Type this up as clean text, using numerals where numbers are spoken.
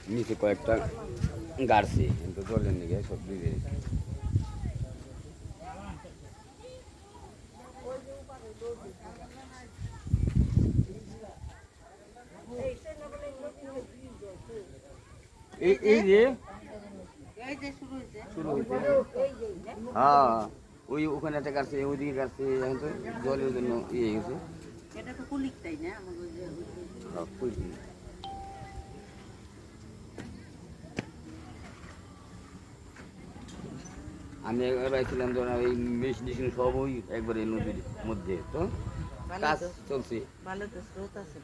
নিচে কয়েকটা গাড়ছি কিন্তু জলের নিগে সব দিয়ে এই যে শুরু হয়েছে হ্যাঁ ওই ওখানে একটা কাটছে ওইদিকে কাটছে এখন তো জলের জন্য ইয়ে গেছে এটা তো কুলিক তাই না আমাদের আমি একবার ছিলাম ধর এই মেশিন সব ওই একবারে নদীর মধ্যে তো কাজ চলছে ভালো তো স্রোত আছে